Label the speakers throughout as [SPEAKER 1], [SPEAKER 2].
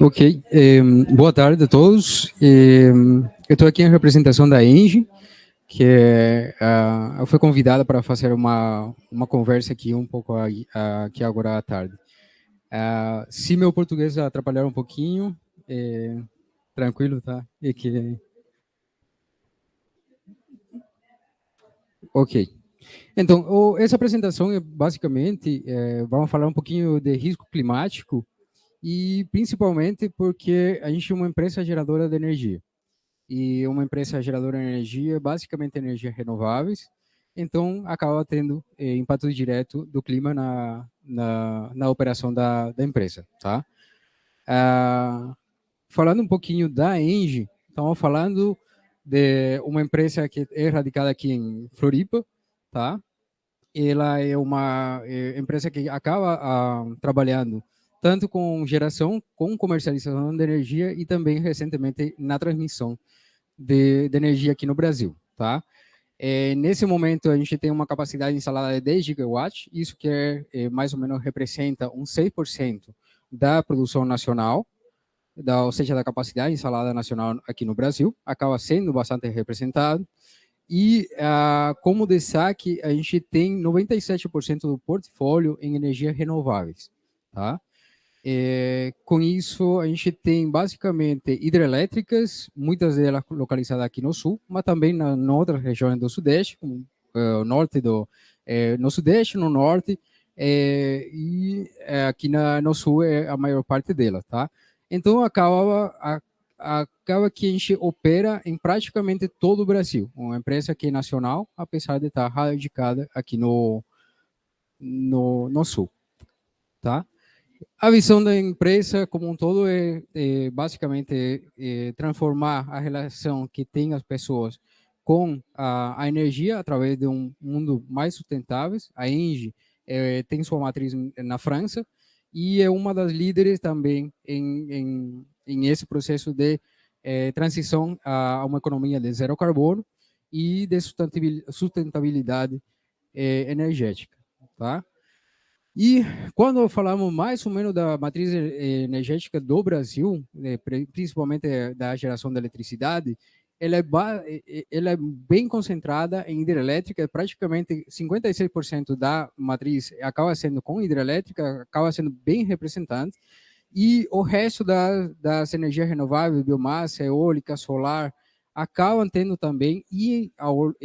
[SPEAKER 1] Ok, boa tarde a todos. Eu estou aqui em representação da Engie, que eu fui convidada para fazer uma conversa aqui um pouco aqui agora à tarde. Se meu português atrapalhar um pouquinho, tranquilo, tá? Ok. Então, essa apresentação é basicamente, vamos falar um pouquinho de risco climático e principalmente porque a gente é uma empresa geradora de energia. E uma empresa geradora de energia, basicamente energias renováveis, então acaba tendo impacto direto do clima na operação da empresa, tá? Falando um pouquinho da Engie, estamos falando de uma empresa que é radicada aqui em Floripa, tá? Ela é uma empresa que acaba trabalhando tanto com geração, com comercialização de energia e também recentemente na transmissão de energia aqui no Brasil, tá? Nesse momento, a gente tem uma capacidade instalada de 10 gigawatts, isso que mais ou menos representa uns 6% da produção nacional, ou seja, da capacidade instalada nacional aqui no Brasil, acaba sendo bastante representado. E, como destaque, a gente tem 97% do portfólio em energias renováveis, tá? Com isso, a gente tem basicamente hidrelétricas, muitas delas localizadas aqui no sul, mas também em outras regiões do sudeste, como o norte no sudeste, no norte, aqui no sul é a maior parte delas, tá? Então, acaba que a gente opera em praticamente todo o Brasil, uma empresa que é nacional, apesar de estar radicada aqui no sul, tá? A visão da empresa como um todo é basicamente transformar a relação que tem as pessoas com a energia através de um mundo mais sustentável. A Engie tem sua matriz na França e é uma das líderes também em esse processo de transição a uma economia de zero carbono e de sustentabilidade energética, tá? E quando falamos mais ou menos da matriz energética do Brasil, principalmente da geração de eletricidade, ela é bem concentrada em hidrelétrica, praticamente 56% da matriz acaba sendo com hidrelétrica, acaba sendo bem representante, e o resto das energias renováveis, biomassa, eólica, solar, acabam tendo também, e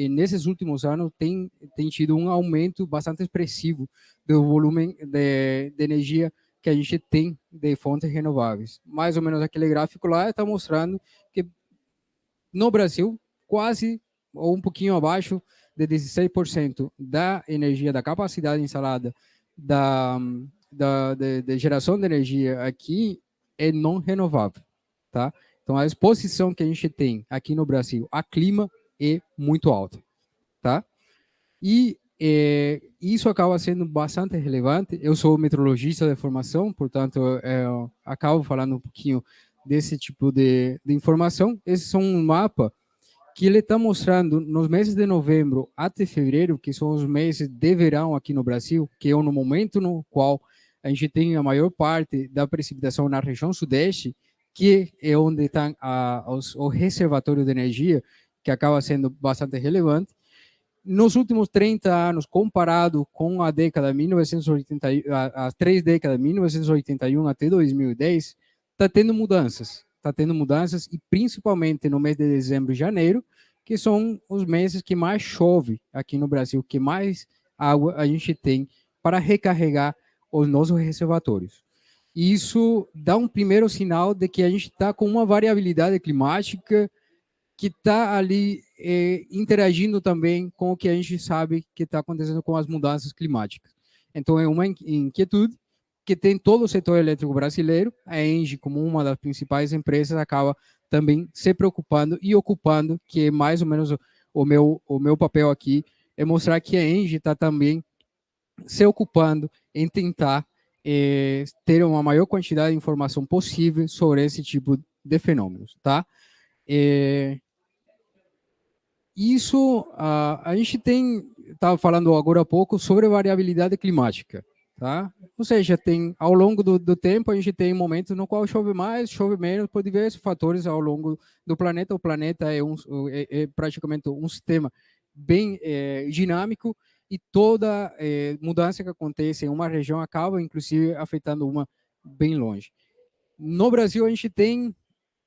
[SPEAKER 1] nesses últimos anos tem tido um aumento bastante expressivo do volume de energia que a gente tem de fontes renováveis. Mais ou menos aquele gráfico lá está mostrando que no Brasil, quase ou um pouquinho abaixo de 16% da energia, da capacidade instalada de geração de energia aqui é não renovável, tá? Então, a exposição que a gente tem aqui no Brasil a clima é muito alta, tá? E isso acaba sendo bastante relevante. Eu sou meteorologista de formação, portanto, acabo falando um pouquinho desse tipo de informação. Esses são um mapa que ele está mostrando nos meses de novembro até fevereiro, que são os meses de verão aqui no Brasil, que é no momento no qual a gente tem a maior parte da precipitação na região sudeste, que é onde estão o reservatório de energia, que acaba sendo bastante relevante. Nos últimos 30 anos, comparado com a década de 1980, as 3 décadas, 1981 até 2010, está tendo mudanças. Está tendo mudanças, e principalmente no mês de dezembro e janeiro, que são os meses que mais chove aqui no Brasil, que mais água a gente tem para recarregar os nossos reservatórios. Isso dá um primeiro sinal de que a gente está com uma variabilidade climática que está ali interagindo também com o que a gente sabe que está acontecendo com as mudanças climáticas. Então, é uma inquietude que tem todo o setor elétrico brasileiro. A Engie, como uma das principais empresas, acaba também se preocupando e ocupando, que é mais ou menos o meu papel aqui, é mostrar que a Engie está também se ocupando em tentar ter uma maior quantidade de informação possível sobre esse tipo de fenômenos, tá? Isso, a gente estava falando agora há pouco sobre variabilidade climática, tá? Ou seja, tem ao longo do tempo a gente tem momentos no qual chove mais, chove menos, por diversos fatores ao longo do planeta. O planeta é praticamente um sistema bem dinâmico e toda mudança que acontece em uma região acaba, inclusive, afetando uma bem longe. No Brasil, a gente tem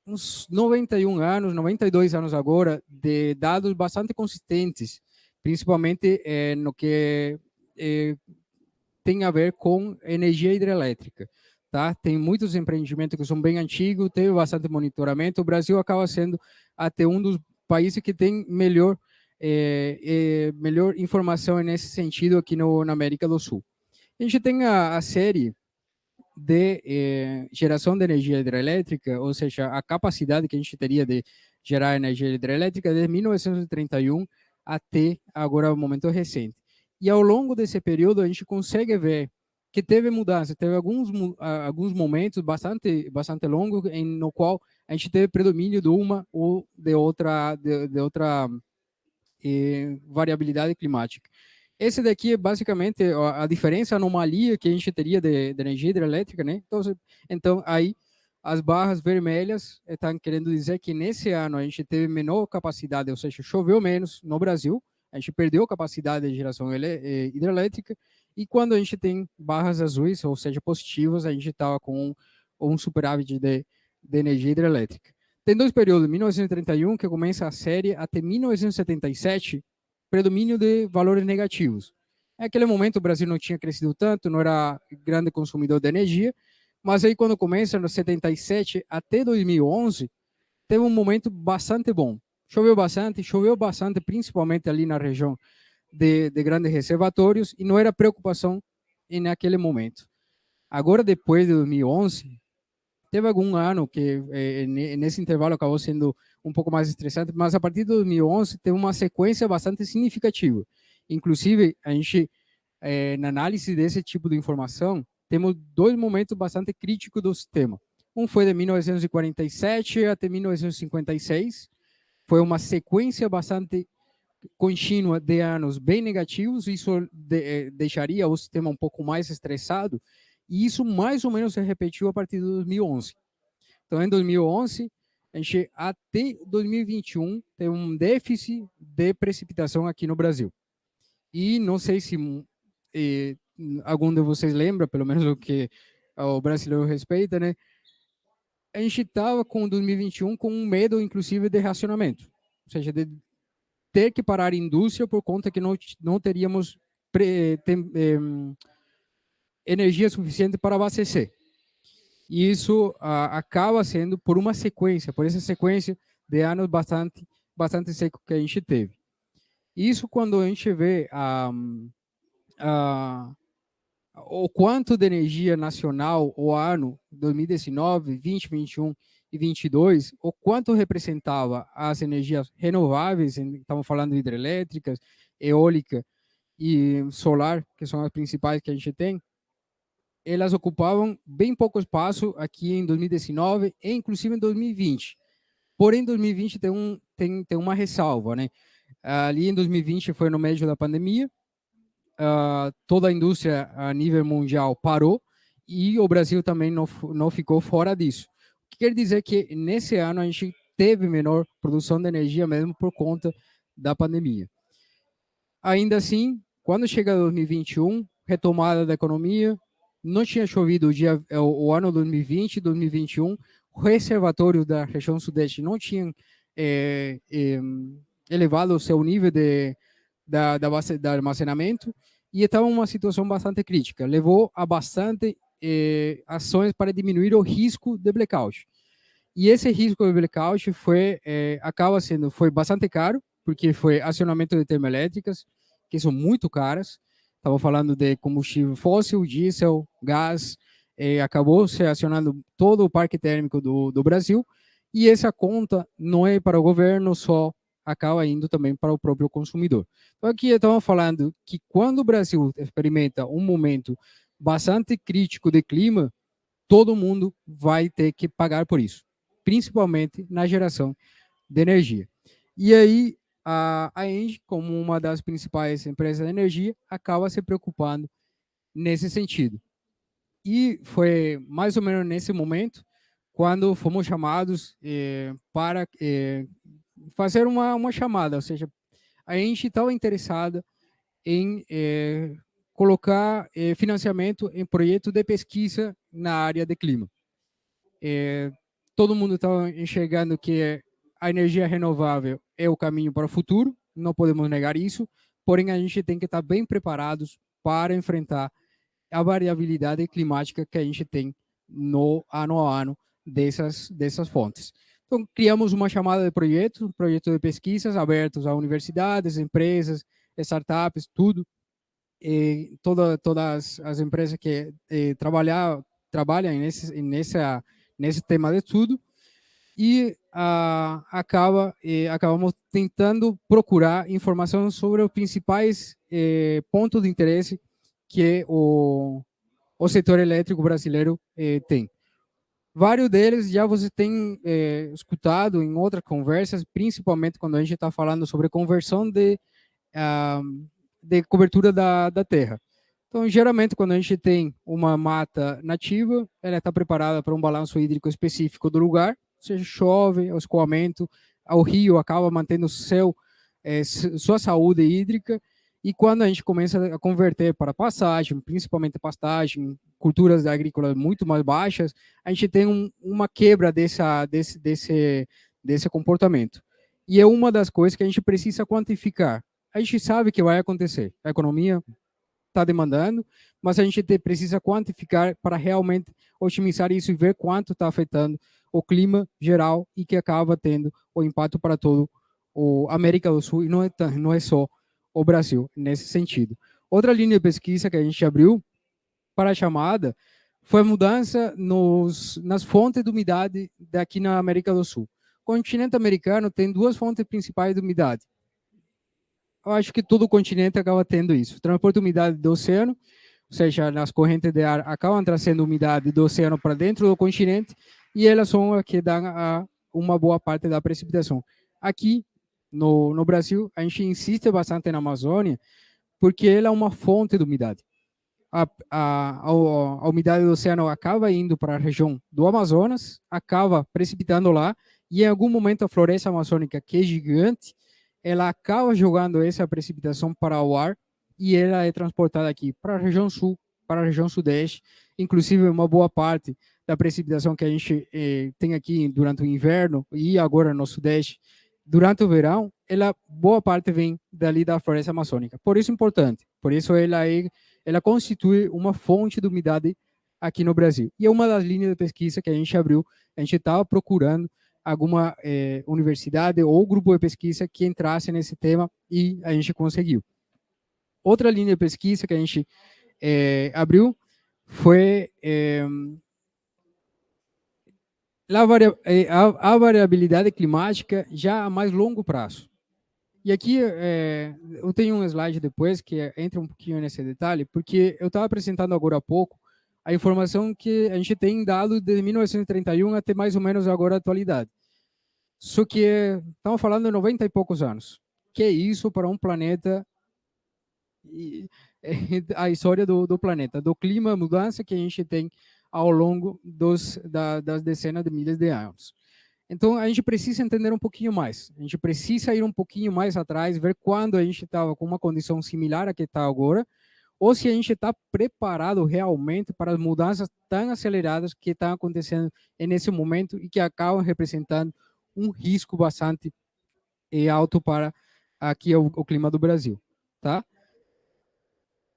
[SPEAKER 1] uns 91 anos, 92 anos agora, de dados bastante consistentes, principalmente no que tem a ver com energia hidrelétrica. Tá? Tem muitos empreendimentos que são bem antigos, teve bastante monitoramento. O Brasil acaba sendo até um dos países que tem melhor informação nesse sentido aqui na América do Sul. A gente tem a série de geração de energia hidrelétrica, ou seja, a capacidade que a gente teria de gerar energia hidrelétrica desde 1931 até agora o momento recente. E ao longo desse período a gente consegue ver que teve mudança, teve alguns momentos bastante longos em no qual a gente teve predomínio de uma ou de outra variabilidade climática. Esse daqui é basicamente a diferença, a anomalia que a gente teria de energia hidrelétrica, né? Então, aí, as barras vermelhas estão querendo dizer que nesse ano a gente teve menor capacidade, ou seja, choveu menos no Brasil, a gente perdeu capacidade de geração hidrelétrica, e quando a gente tem barras azuis, ou seja, positivas, a gente estava com um superávit de energia hidrelétrica. Tem dois períodos, 1931, que começa a série, até 1977, predomínio de valores negativos. Naquele momento o Brasil não tinha crescido tanto, não era grande consumidor de energia, mas aí quando começa, no 77 até 2011, teve um momento bastante bom. Choveu bastante, principalmente ali na região de grandes reservatórios, e não era preocupação naquele momento. Agora, depois de 2011, teve algum ano que nesse intervalo acabou sendo um pouco mais estressante, mas a partir de 2011 teve uma sequência bastante significativa. Inclusive, a gente, na análise desse tipo de informação, temos dois momentos bastante críticos do sistema. Um foi de 1947 até 1956, foi uma sequência bastante contínua de anos bem negativos, isso deixaria o sistema um pouco mais estressado, e isso mais ou menos se repetiu a partir de 2011. Então, em 2011, a gente até 2021 tem um déficit de precipitação aqui no Brasil. E não sei se algum de vocês lembra, pelo menos o que o brasileiro respeita, né? A gente estava com 2021 com um medo, inclusive, de racionamento. Ou seja, de ter que parar a indústria por conta que não teríamos energia suficiente para abastecer. E isso acaba sendo por essa sequência de anos bastante seco que a gente teve. Isso quando a gente vê o quanto de energia nacional o ano 2019, 20, 21 e 22, o quanto representava as energias renováveis, estamos falando de hidrelétricas, eólica e solar, que são as principais que a gente tem, elas ocupavam bem pouco espaço aqui em 2019 e inclusive em 2020. Porém, 2020 tem uma ressalva, né? Ali em 2020 foi no meio da pandemia, toda a indústria a nível mundial parou e o Brasil também não ficou fora disso. O que quer dizer que nesse ano a gente teve menor produção de energia mesmo por conta da pandemia. Ainda assim, quando chega 2021, retomada da economia, não tinha chovido o ano 2020 e 2021, reservatórios da região sudeste não tinham elevado o seu nível de armazenamento e estava uma situação bastante crítica. Levou a bastante ações para diminuir o risco de blackout. E esse risco de blackout foi bastante caro, porque foi acionamento de termoelétricas, que são muito caras. Estava falando de combustível fóssil, diesel, gás, acabou se acionando todo o parque térmico do Brasil, e essa conta não é para o governo só, acaba indo também para o próprio consumidor. Então, aqui estamos falando que quando o Brasil experimenta um momento bastante crítico de clima, todo mundo vai ter que pagar por isso, principalmente na geração de energia. E aí, a Engie, como uma das principais empresas de energia, acaba se preocupando nesse sentido. E foi mais ou menos nesse momento quando fomos chamados para fazer uma chamada, ou seja, a gente estava interessada em colocar financiamento em projeto de pesquisa na área de clima. Todo mundo está enxergando que a energia renovável é o caminho para o futuro, não podemos negar isso, porém a gente tem que estar bem preparados para enfrentar a variabilidade climática que a gente tem no ano a ano dessas fontes. Então, criamos uma chamada de projeto, projeto de pesquisas abertos a universidades, empresas, startups, tudo. Todas as empresas que trabalham nesse tema de tudo. E acabamos tentando procurar informação sobre os principais pontos de interesse que o setor elétrico brasileiro tem. Vários deles já você tem escutado em outras conversas, principalmente quando a gente está falando sobre conversão de cobertura da terra. Então, geralmente, quando a gente tem uma mata nativa, ela está preparada para um balanço hídrico específico do lugar, ou seja, chove, o escoamento, o rio acaba mantendo sua saúde hídrica, e quando a gente começa a converter para pastagem, principalmente pastagem, culturas agrícolas muito mais baixas, a gente tem uma quebra desse comportamento. E é uma das coisas que a gente precisa quantificar. A gente sabe que vai acontecer. A economia está demandando, mas a gente precisa quantificar para realmente otimizar isso e ver quanto está afetando o clima geral e que acaba tendo o impacto para todo a América do Sul, e não é só o Brasil nesse sentido. Outra linha de pesquisa que a gente abriu para a chamada foi a mudança nas fontes de umidade daqui na América do Sul. O continente americano tem duas fontes principais de umidade. Eu acho que todo o continente acaba tendo isso. Transporte de umidade do oceano, ou seja, nas correntes de ar acabam trazendo umidade do oceano para dentro do continente, e elas são as que dão uma boa parte da precipitação. Aqui no Brasil, a gente insiste bastante na Amazônia, porque ela é uma fonte de umidade. A umidade do oceano acaba indo para a região do Amazonas, acaba precipitando lá, e em algum momento a floresta amazônica, que é gigante, ela acaba jogando essa precipitação para o ar, e ela é transportada aqui para a região sul, para a região sudeste, inclusive uma boa parte da precipitação que a gente tem aqui durante o inverno e agora no sudeste, durante o verão, boa parte vem dali da floresta amazônica. Por isso é importante, por isso ela constitui uma fonte de umidade aqui no Brasil. E é uma das linhas de pesquisa que a gente abriu, a gente estava procurando alguma universidade ou grupo de pesquisa que entrasse nesse tema, e a gente conseguiu. Outra linha de pesquisa que a gente abriu foi a variabilidade climática já a mais longo prazo. E aqui eu tenho um slide depois que entra um pouquinho nesse detalhe, porque eu estava apresentando agora há pouco a informação que a gente tem dado de 1931 até mais ou menos agora a atualidade. Só que estamos falando de 90 e poucos anos. Que é isso para um planeta, a história do planeta, do clima, mudança que a gente tem ao longo das dezenas de milhares de anos. Então, a gente precisa entender um pouquinho mais. A gente precisa ir um pouquinho mais atrás, ver quando a gente estava com uma condição similar à que está agora, ou se a gente está preparado realmente para as mudanças tão aceleradas que estão acontecendo nesse momento e que acabam representando um risco bastante alto para aqui o clima do Brasil, tá?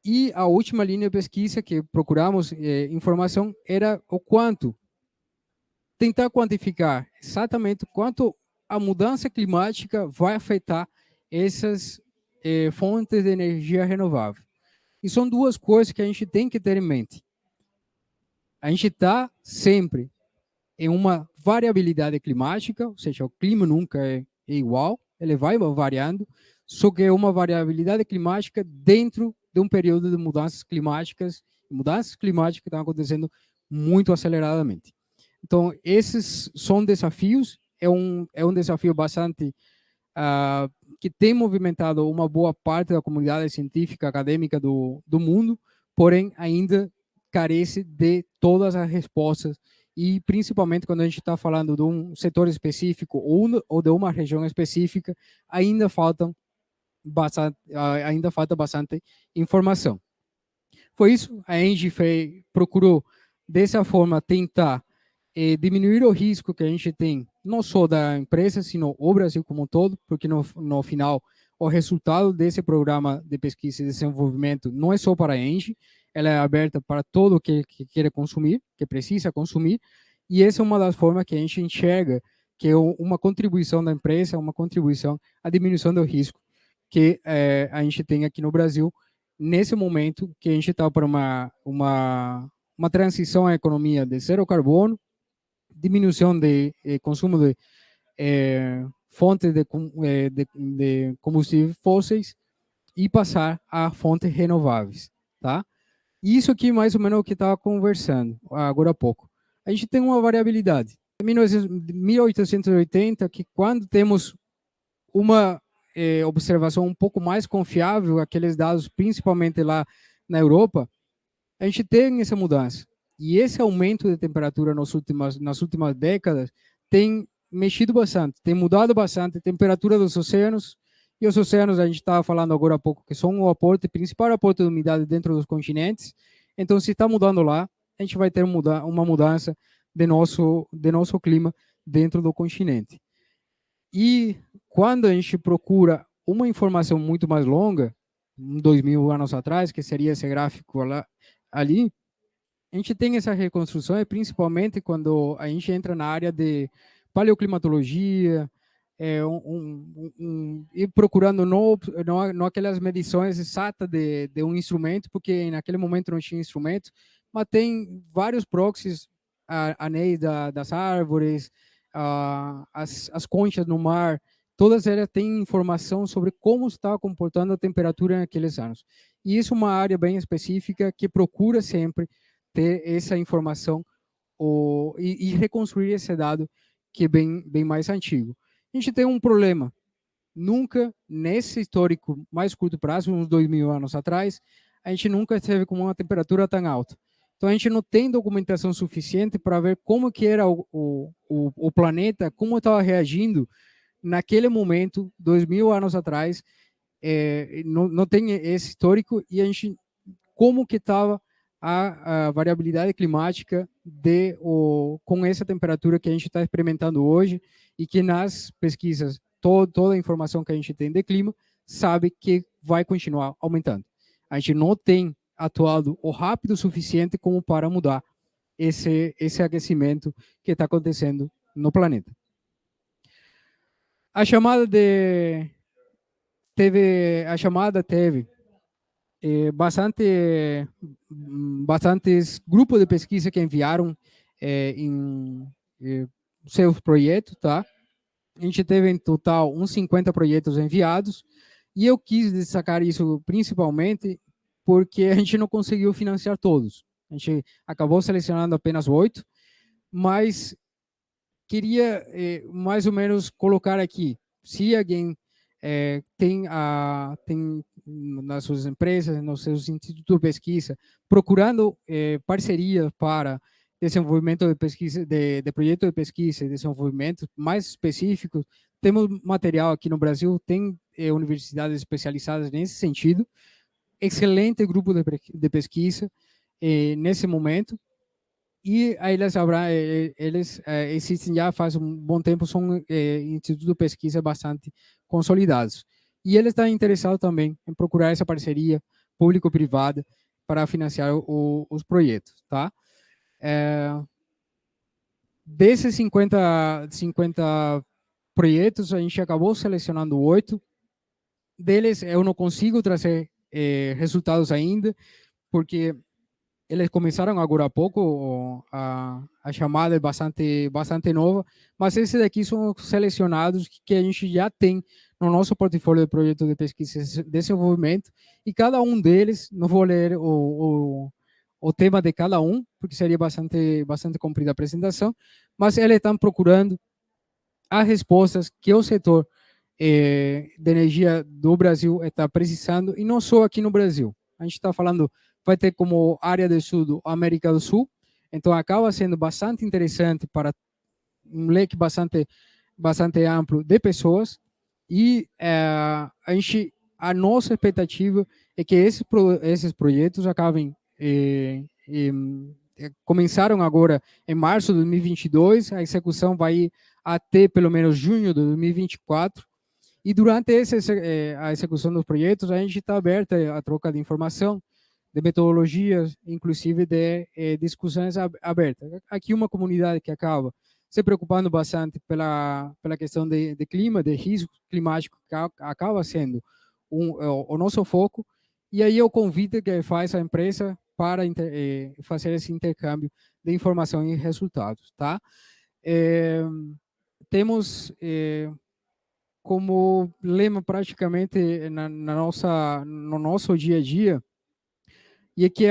[SPEAKER 1] E a última linha de pesquisa que procuramos informação era o quanto tentar quantificar exatamente quanto a mudança climática vai afetar essas fontes de energia renovável. E são duas coisas que a gente tem que ter em mente. A gente está sempre em uma variabilidade climática, ou seja, o clima nunca é igual, ele vai variando, só que é uma variabilidade climática dentro de um período de mudanças climáticas que estão acontecendo muito aceleradamente. Então, esses são desafios, é um desafio bastante que tem movimentado uma boa parte da comunidade científica, acadêmica do mundo, porém ainda carece de todas as respostas, e principalmente quando a gente está falando de um setor específico ou de uma região específica, ainda ainda falta bastante informação. Foi isso, a Engie procurou, dessa forma, tentar diminuir o risco que a gente tem, não só da empresa, sino o Brasil como um todo, porque no final, o resultado desse programa de pesquisa e desenvolvimento não é só para a Engie, ela é aberta para todo que queira consumir, que precisa consumir, e essa é uma das formas que a gente enxerga que é uma contribuição da empresa, uma contribuição à diminuição do risco que a gente tem aqui no Brasil, nesse momento que a gente está para uma transição à economia de zero carbono, diminuição de consumo de fontes de combustíveis fósseis e passar a fontes renováveis, tá? E isso aqui mais ou menos é o que estava conversando agora há pouco. A gente tem uma variabilidade. Em 1880, que quando temos uma observação um pouco mais confiável, aqueles dados principalmente lá na Europa, a gente tem essa mudança. E esse aumento de temperatura nas últimas décadas tem mexido bastante, tem mudado bastante a temperatura dos oceanos, e os oceanos, a gente estava falando agora há pouco, que são o principal aporte de umidade dentro dos continentes. Então, se está mudando lá, a gente vai ter uma mudança de nosso clima dentro do continente. E quando a gente procura uma informação muito mais longa, 2.000 anos atrás, que seria esse gráfico ali, a gente tem essa reconstrução, principalmente quando a gente entra na área de paleoclimatologia, e procurando não aquelas medições exatas de um instrumento, porque naquele momento não tinha instrumento, mas tem vários proxies, anéis das árvores, as conchas no mar, todas elas têm informação sobre como está comportando a temperatura naqueles anos. E isso é uma área bem específica que procura sempre ter essa informação e reconstruir esse dado que é bem mais antigo. A gente tem um problema. Nunca, nesse histórico mais curto prazo, uns 2.000 anos atrás, a gente nunca esteve com uma temperatura tão alta. Então, a gente não tem documentação suficiente para ver como que era o planeta, como estava reagindo naquele momento, 2.000 anos atrás. Não tem esse histórico, e a gente, como que estava a variabilidade climática com essa temperatura que a gente está experimentando hoje, e que nas pesquisas, toda a informação que a gente tem de clima, sabe que vai continuar aumentando. A gente não tem atuado o rápido o suficiente como para mudar esse aquecimento que está acontecendo no planeta. A chamada teve bastantes grupos de pesquisa que enviaram em seus projetos, tá? A gente teve em total uns 50 projetos enviados, e eu quis destacar isso principalmente porque a gente não conseguiu financiar todos. A gente acabou selecionando apenas 8, mas queria mais ou menos colocar aqui, se alguém tem nas suas empresas, nos seus institutos de pesquisa, procurando parceria para desenvolvimento de pesquisa, de projetos de pesquisa e desenvolvimento mais específicos, temos material aqui no Brasil, tem universidades especializadas nesse sentido, excelente grupo de pesquisa nesse momento, e eles existem já faz um bom tempo, são institutos de pesquisa bastante consolidados. E eles estão interessados também em procurar essa parceria público-privada para financiar os projetos, tá? Desses 50 projetos, a gente acabou selecionando 8. Deles, eu não consigo trazer resultados ainda, porque eles começaram agora há pouco, a chamada é bastante nova, mas esses daqui são selecionados que a gente já tem no nosso portfólio de projetos de pesquisa e desenvolvimento, e cada um deles, não vou ler o tema de cada um, porque seria bastante comprida a apresentação, mas eles estão procurando as respostas que o setor de energia do Brasil está precisando, e não só aqui no Brasil. A gente está falando vai ter como área de estudo a América do Sul, então acaba sendo bastante interessante para um leque bastante amplo de pessoas, e a nossa expectativa é que esses projetos acabem começaram agora em março de 2022, a execução vai ir até pelo menos junho de 2024, e durante a execução dos projetos, a gente está aberto à troca de informação, de metodologias, inclusive de discussões abertas. Aqui uma comunidade que acaba se preocupando bastante pela questão de clima, de risco climático, que acaba sendo o nosso foco, e aí o convite que faz a empresa para fazer esse intercâmbio de informação e resultados, tá? Temos como lema praticamente no nosso dia a dia, e é que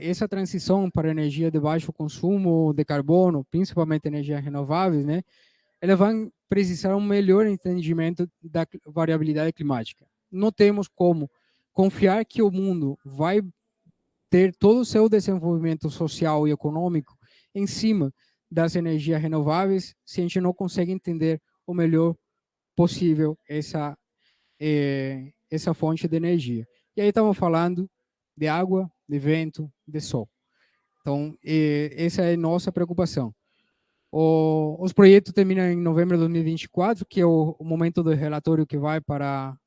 [SPEAKER 1] essa transição para energia de baixo consumo de carbono, principalmente energias renováveis, né, ela vai precisar um melhor entendimento da variabilidade climática. Não temos como confiar que o mundo vai ter todo o seu desenvolvimento social e econômico em cima das energias renováveis se a gente não consegue entender o melhor possível essa fonte de energia. E aí estamos falando de água, de vento, de sol. Então, essa é a nossa preocupação. Os projetos terminam em novembro de 2024, que é o momento do relatório que vai para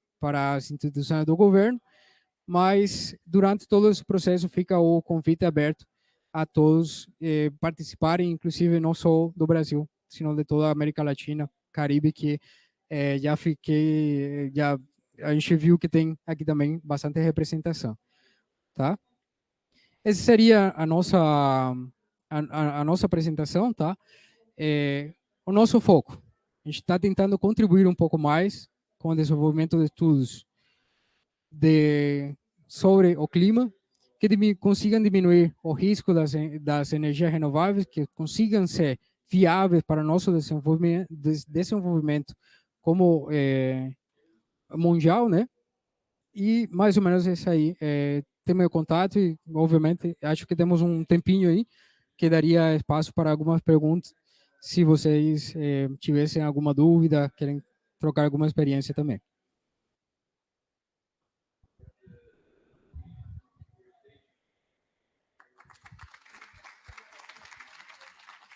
[SPEAKER 1] as instituições do governo, mas durante todo esse processo fica o convite aberto a todos participarem, inclusive não só do Brasil, sino de toda a América Latina, Caribe, que já a gente viu que tem aqui também bastante representação, tá? Essa seria a nossa apresentação, tá? O nosso foco. A gente está tentando contribuir um pouco mais com o desenvolvimento de estudos sobre o clima, que consigam diminuir o risco das energias renováveis, que consigam ser viáveis para o nosso desenvolvimento como mundial, né? E mais ou menos isso aí. Tem meu contato e, obviamente, acho que temos um tempinho aí que daria espaço para algumas perguntas, se vocês tivessem alguma dúvida, querem trocar alguma experiência também.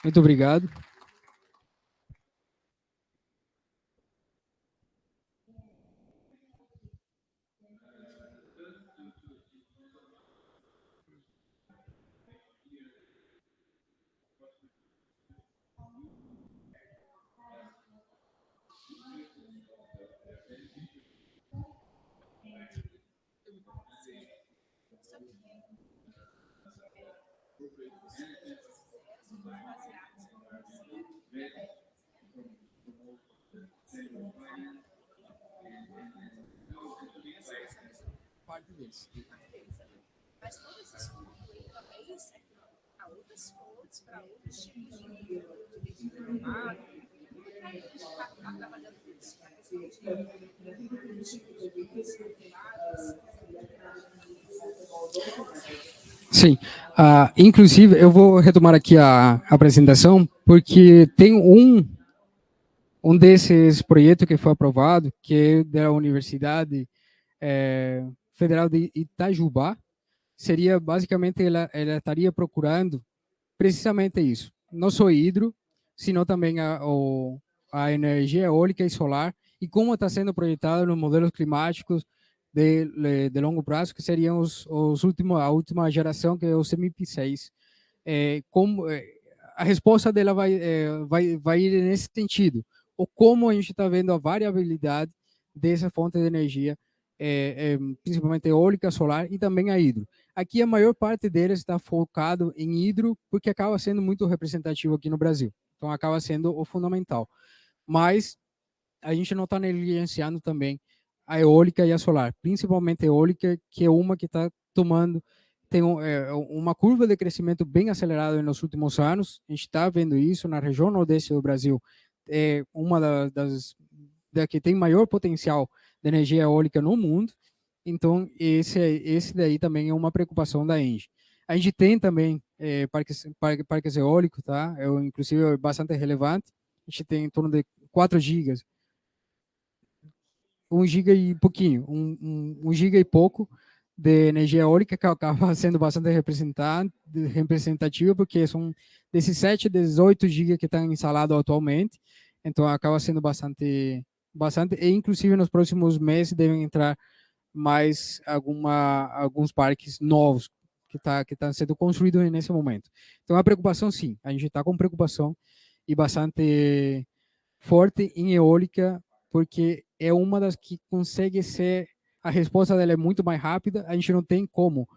[SPEAKER 1] Muito obrigado. Sim, inclusive eu vou retomar aqui a apresentação, porque tem um desses projetos que foi aprovado, que é da Universidade Federal de Itajubá, seria basicamente, ela estaria procurando precisamente isso, não só hidro, sino também a energia eólica e solar, e como está sendo projetado nos modelos climáticos de longo prazo, que seriam a última geração, que é o CMIP6. A resposta dela vai ir nesse sentido, ou como a gente está vendo a variabilidade dessa fonte de energia, principalmente eólica, solar e também a hidro. Aqui a maior parte deles está focado em hidro, porque acaba sendo muito representativo aqui no Brasil. Então acaba sendo o fundamental. Mas a gente não está negligenciando também a eólica e a solar, principalmente a eólica, que é uma que está tem uma curva de crescimento bem acelerada nos últimos anos. A gente está vendo isso na região nordeste do Brasil, uma da que tem maior potencial de energia eólica no mundo, Então, esse daí também é uma preocupação da Engie. A gente tem também parques eólicos, tá? Inclusive, é bastante relevante. A gente tem em torno de 4 gigas, 1 giga e pouquinho, 1 giga e pouco de energia eólica, que acaba sendo bastante representativa, porque são desses 7, 18 gigas que estão instalados atualmente, então acaba sendo bastante, e inclusive nos próximos meses devem entrar mais alguns parques novos que tá sendo construídos nesse momento. Então, a preocupação, sim, a gente está com preocupação e bastante forte em eólica, porque é uma das que consegue ser, a resposta dela é muito mais rápida, a gente não tem como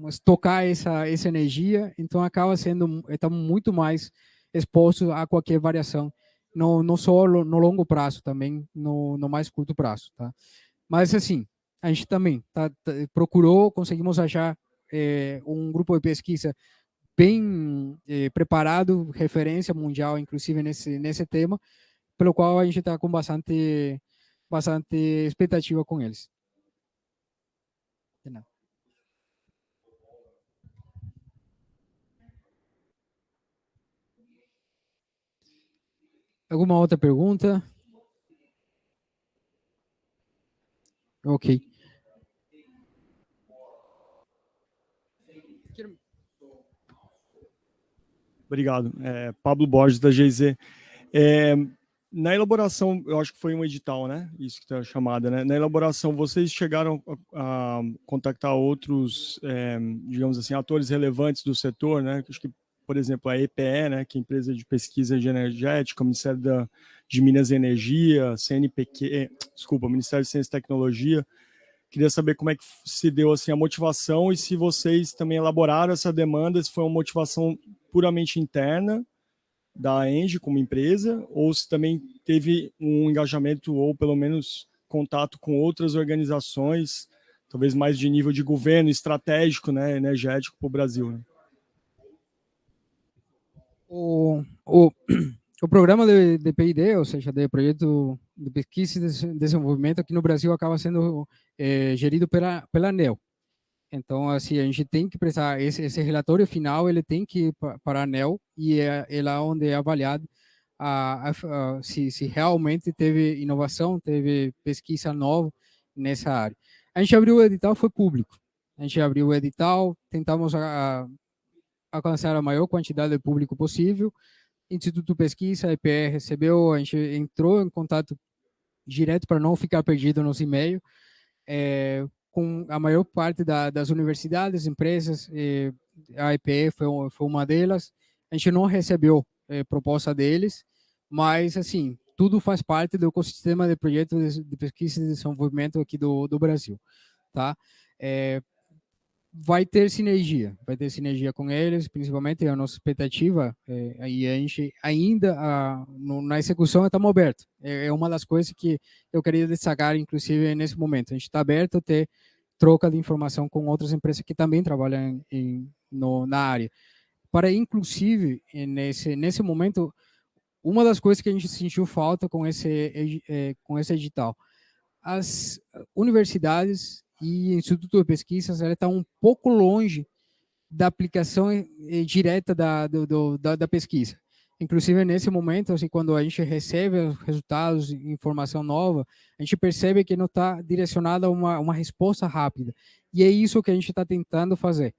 [SPEAKER 1] estocar essa energia, então acaba sendo, estamos muito mais expostos a qualquer variação, não só no longo prazo, também no mais curto prazo, tá? Mas, assim, a gente também procurou, conseguimos achar um grupo de pesquisa bem preparado, referência mundial, inclusive, nesse tema, pelo qual a gente está com bastante expectativa com eles. Alguma outra pergunta? Ok.
[SPEAKER 2] Obrigado. Pablo Borges, da GZ. É, na elaboração, eu acho que foi um edital, né? Isso que está chamada, né? Na elaboração, vocês chegaram a contactar outros, digamos assim, atores relevantes do setor, né? Acho que, por exemplo, a EPE, né? Que é a empresa de pesquisa de energética, o Ministério de Minas e Energia, CNPq, desculpa, Ministério de Ciência e Tecnologia. Queria saber como é que se deu assim a motivação e se vocês também elaboraram essa demanda, se foi uma motivação puramente interna da Engie como empresa, ou se também teve um engajamento ou pelo menos contato com outras organizações, talvez mais de nível de governo estratégico, né, energético para o Brasil. Né?
[SPEAKER 1] O programa de P&D, ou seja, de Projeto de Pesquisa e Desenvolvimento aqui no Brasil, acaba sendo gerido pela ANEEL. Então, assim, a gente tem que prestar esse relatório final, ele tem que ir para a ANEEL e é lá onde é avaliado se realmente teve inovação, teve pesquisa nova nessa área. A gente abriu o edital, foi público. A gente abriu o edital, tentamos alcançar a maior quantidade de público possível. Instituto Pesquisa, a EPR recebeu, a gente entrou em contato direto para não ficar perdido nos e-mails, com a maior parte das universidades, empresas, a EPE foi uma delas. A gente não recebeu proposta deles, mas, assim, tudo faz parte do ecossistema de projetos de pesquisa e desenvolvimento aqui do Brasil, tá? Vai ter sinergia com eles, principalmente a nossa expectativa, e a gente ainda, na execução, estamos abertos. É uma das coisas que eu queria destacar, inclusive, nesse momento. A gente está aberto a ter troca de informação com outras empresas que também trabalham na área. Para, inclusive, nesse momento, uma das coisas que a gente sentiu falta com esse edital, as universidades e institutos de pesquisas, ela está um pouco longe da aplicação direta da pesquisa. Inclusive, nesse momento, assim, quando a gente recebe os resultados, informação nova, a gente percebe que não está direcionada a uma resposta rápida. E é isso que a gente está tentando fazer.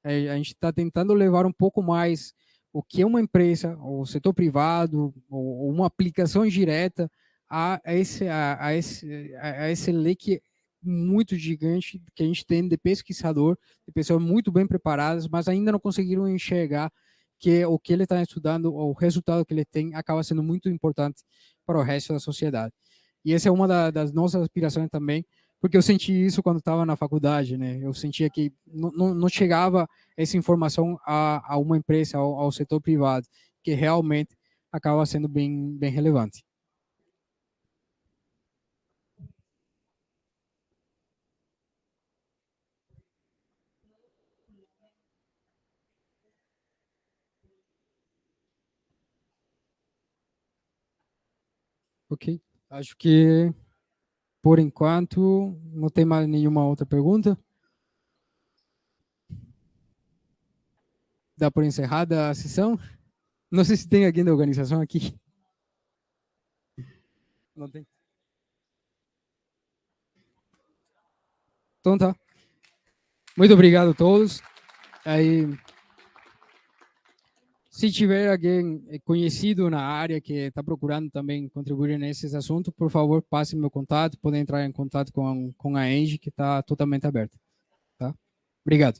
[SPEAKER 1] A gente está tentando levar um pouco mais o que é uma empresa, ou setor privado, ou uma aplicação direta a esse leque muito gigante que a gente tem de pesquisador, de pessoas muito bem preparadas, mas ainda não conseguiram enxergar que o que ele está estudando, o resultado que ele tem, acaba sendo muito importante para o resto da sociedade. E essa é uma das nossas aspirações também, porque eu senti isso quando estava na faculdade, né? Eu sentia que não chegava essa informação a uma empresa, ao setor privado, que realmente acaba sendo bem relevante. Ok. Acho que por enquanto, não tem mais nenhuma outra pergunta. Dá por encerrada a sessão? Não sei se tem alguém da organização aqui. Não tem. Então tá. Muito obrigado a todos. Aí, se tiver alguém conhecido na área que está procurando também contribuir nesses assuntos, por favor, passe meu contato. Podem entrar em contato com a Engie, que está totalmente aberta. Tá? Obrigado.